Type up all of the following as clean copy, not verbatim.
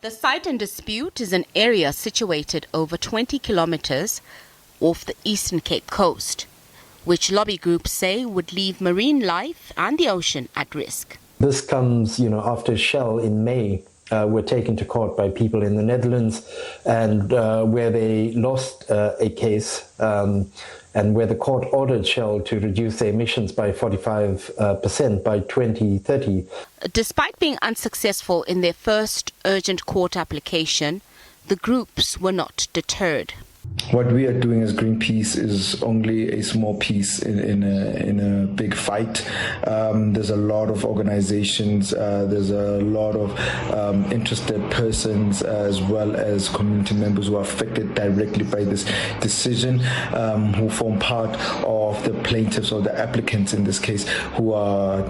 The site in dispute is an area situated over 20 kilometers off the Eastern Cape coast, which lobby groups say would leave marine life and the ocean at risk. This comes, after Shell in May were taken to court by people in the Netherlands, and where they lost a case, and where the court ordered Shell to reduce their emissions by 45% by 2030. Despite being unsuccessful in their first urgent court application, the groups were not deterred. What we are doing as Greenpeace is only a small piece in a big fight. There's a lot of organizations, there's a lot of interested persons as well as community members who are affected directly by this decision, who form part of the plaintiffs or the applicants in this case, who are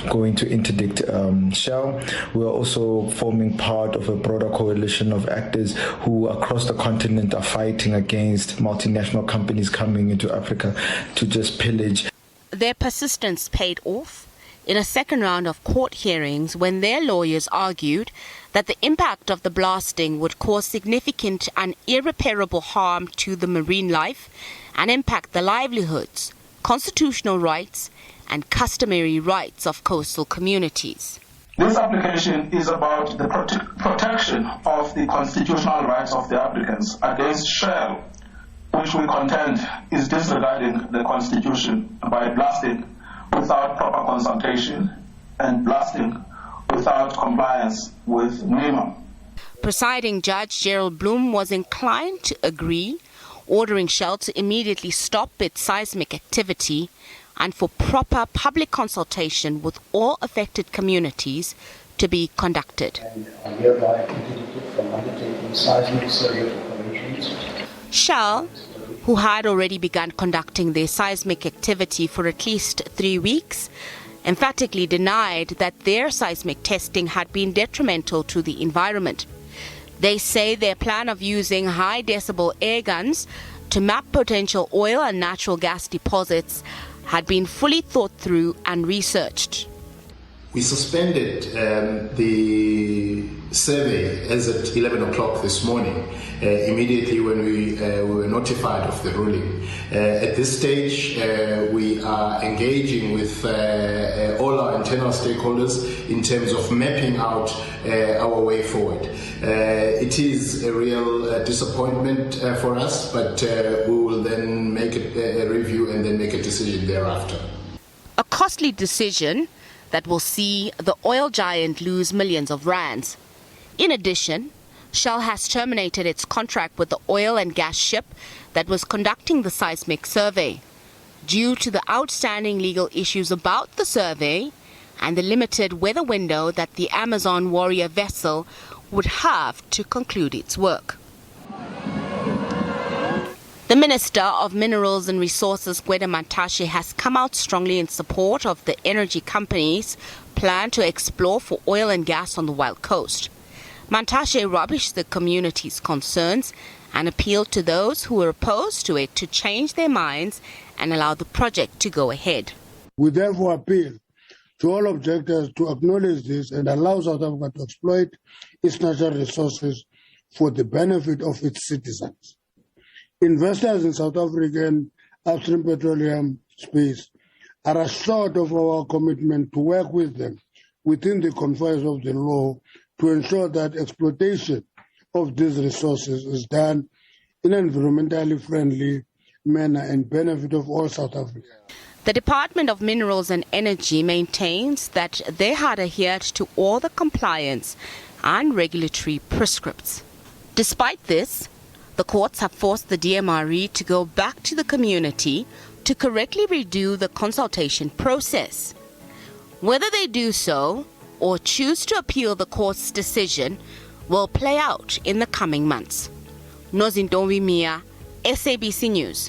going to interdict Shell. We are also forming part of a broader coalition of actors who across the continent are fighting against multinational companies coming into Africa to just pillage. Their persistence paid off in a second round of court hearings when their lawyers argued that the impact of the blasting would cause significant and irreparable harm to the marine life and impact the livelihoods, constitutional rights and customary rights of coastal communities. This application is about the protection of the constitutional rights of the applicants against Shell, which we contend is disregarding the Constitution by blasting without proper consultation and blasting without compliance with NEMA. Presiding Judge Gerald Bloom was inclined to agree, ordering Shell to immediately stop its seismic activity and for proper public consultation with all affected communities to be conducted. And are hereby interdicted from undertaking seismic survey operations. Shell, who had already begun conducting their seismic activity for at least 3 weeks, emphatically denied that their seismic testing had been detrimental to the environment. They say their plan of using high decibel air guns to map potential oil and natural gas deposits had been fully thought through and researched. We suspended the survey as at 11 o'clock this morning, immediately when we were notified of the ruling. At this stage, we are engaging with all our internal stakeholders in terms of mapping out our way forward. It is a real disappointment for us, but we will then make a review and then make a decision thereafter. A costly decision that will see the oil giant lose millions of rands. In addition, Shell has terminated its contract with the oil and gas ship that was conducting the seismic survey due to the outstanding legal issues about the survey and the limited weather window that the Amazon Warrior vessel would have to conclude its work. The Minister of Minerals and Resources, Gwede Mantashe, has come out strongly in support of the energy companies' plan to explore for oil and gas on the Wild Coast. Mantashe rubbished the community's concerns and appealed to those who were opposed to it to change their minds and allow the project to go ahead. We therefore appeal to all objectors to acknowledge this and allow South Africa to exploit its natural resources for the benefit of its citizens. Investors in South African upstream petroleum space are assured of our commitment to work with them within the confines of the law to ensure that exploitation of these resources is done in an environmentally friendly manner and benefit of all South Africans. The Department of Minerals and Energy maintains that they had adhered to all the compliance and regulatory prescripts. Despite this, the courts have forced the DMRE to go back to the community to correctly redo the consultation process. Whether they do so or choose to appeal the court's decision will play out in the coming months. Nozintombi Mia, SABC News.